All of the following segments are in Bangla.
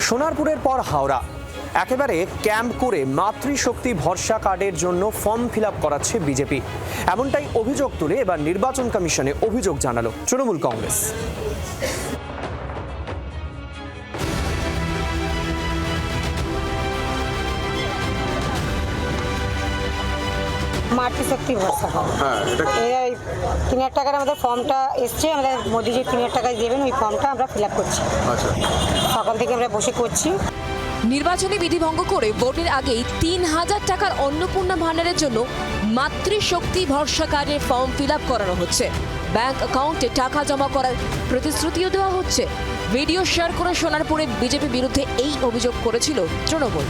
সোনারপুরের পর হাওড়া একেবারে ক্যাম্প করে মাতৃশক্তি ভরসা কার্ডের জন্য ফর্ম ফিল আপ করাচ্ছে বিজেপি। এমনটাই অভিযোগ তুলে এবার নির্বাচন কমিশনে অভিযোগ জানালো তৃণমূল কংগ্রেস। মাতৃশক্তি ভরসা কার্ড, 3,000 টাকার আমাদের ফর্মটা এসছে, আমাদের মোদিজি 3,000 টাকায় দেবেন, ওই ফর্মটা আমরা ফিল আপ করছি। সকাল থেকে আমরা বসে করছি। নির্বাচনী বিধিভঙ্গ করে ভোটের আগেই 3,000 টাকার অন্নপূর্ণা ভাণ্ডারের জন্য মাতৃশক্তি ভরসা কার্ডের ফর্ম ফিল আপ করানো হচ্ছে। ব্যাংক অ্যাকাউন্টে টাকা জমা করার প্রতিশ্রুতিও দেওয়া হচ্ছে। ভিডিও শেয়ার করে সোনারপুরে বিজেপি বিরুদ্ধে এই অভিযোগ করেছিল তৃণমূল।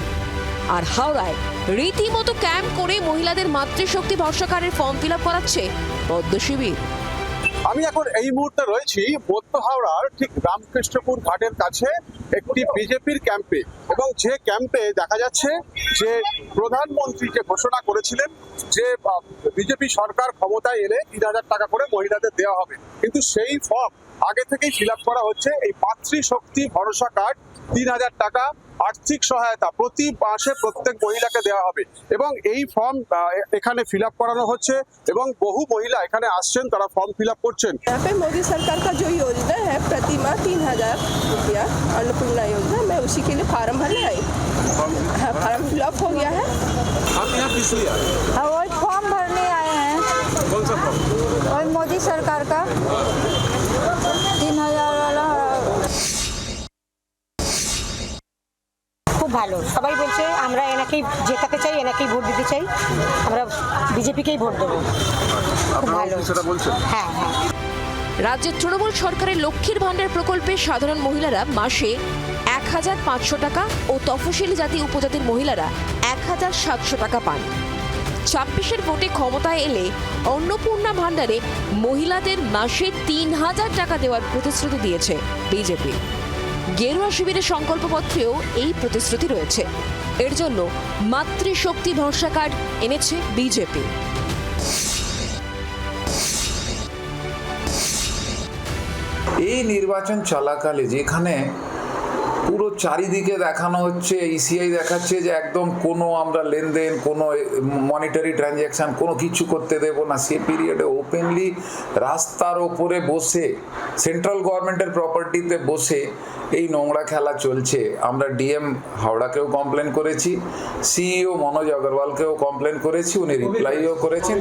আর হাওড়ায় রীতিমতো ক্যাম্প করে মহিলাদের মাতৃশক্তি ভরসা কার্ডের ফর্ম ফিল আপ করাচ্ছে পদ্ম শিবির। আমি এখন এই মুহূর্তে রয়েছি মধ্য হাওড়ার ঠিক রামকৃষ্ণপুর ঘাটের কাছে একটি বিজেপির ক্যাম্পে, এবং যে ক্যাম্পে দেখা যাচ্ছে যে প্রধানমন্ত্রী যে ঘোষণা করেছিলেন যে বিজেপি সরকার ক্ষমতায় এলে 3,000 টাকা করে মহিলাদের দেওয়া হবে, কিন্তু সেই ফর্ম আগে থেকেই ফিল আপ করা হচ্ছে। এই মাতৃশক্তি ভরসা কার্ড 3,000 টাকা আর্থিক সহায়তা প্রতি মাসে প্রত্যেক মহিলাকে দেওয়া হবে, এবং এই ফর্ম এখানে ফিল আপ করানো হচ্ছে এবং বহু মহিলা এখানে আসছেন, তারা ফর্ম ফিল আপ করছেন। यहाँ पे मोदी सरकार का जो योजना है प्रति माह 3,000 रुपया अन्नपूर्णा योजना, मैं उसी के लिए फार्म भरने आई। हाँ, फार्म फिल अप हो गया है। आप यहाँ किस लिए आए? हाँ, वो फॉर्म भरने आए हैं। कौन सा फॉर्म? और मोदी सरकार का 3,000 वाला। খুব ভালো, সবাই বলছে আমরা এনাকেই জেতাতে চাই, এনাকেই ভোট দিতে চাই, আমরা বিজেপিকেই ভোট দেবো। খুব ভালো সেটা বলছেন? হ্যাঁ হ্যাঁ। রাজ্যের তৃণমূল সরকারের লক্ষ্মীর ভাণ্ডার প্রকল্পে সাধারণ মহিলারা মাসে 1,500 টাকা ও তফসিলি জাতি উপজাতির মহিলারা 1,700 টাকা পান। 26-এর ভোটে ক্ষমতায় এলে অন্নপূর্ণা ভাণ্ডারে মহিলাদের মাসে 3,000 টাকা দেওয়ার প্রতিশ্রুতি দিয়েছে বিজেপি। গেরুয়া শিবিরের সংকল্পপত্রেও এই প্রতিশ্রুতি রয়েছে। এর জন্য মাতৃশক্তি ভরসা কার্ড এনেছে বিজেপি। এই নির্বাচন চলাকালে যেখানে পুরো চারিদিকে দেখানো হচ্ছে, ইসিআই দেখাচ্ছে যে একদম কোনো আমরা লেনদেন, কোনো মনিটারি ট্রানজ্যাকশন কোনো কিছু করতে দেব না, সে পিরিয়ডে ওপেনলি রাস্তার ওপরে বসে সেন্ট্রাল গভর্নমেন্টের প্রপার্টিতে বসে এই নোংরা খেলা চলছে। আমরা ডিএম হাওড়াকেও কমপ্লেন করেছি, সিইও মনোজ আগরওয়ালকেও কমপ্লেন করেছি, উনি রিপ্লাইও করেছেন।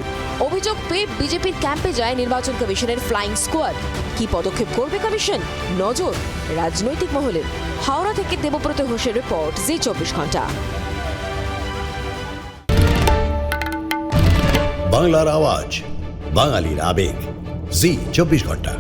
অভিযোগ পেয়ে বিজেপির ক্যাম্পে যায় নির্বাচন কমিশনের ফ্লাইং স্কোয়াড। কি পদক্ষেপ করবে কমিশন, নজর রাজনৈতিক মহলের। হাওড়া থেকে দেবব্রত ঘোষের রিপোর্ট, জি 24 ঘন্টা। বাংলার আওয়াজ, বাঙালির আবেগ, জি 24 ঘন্টা।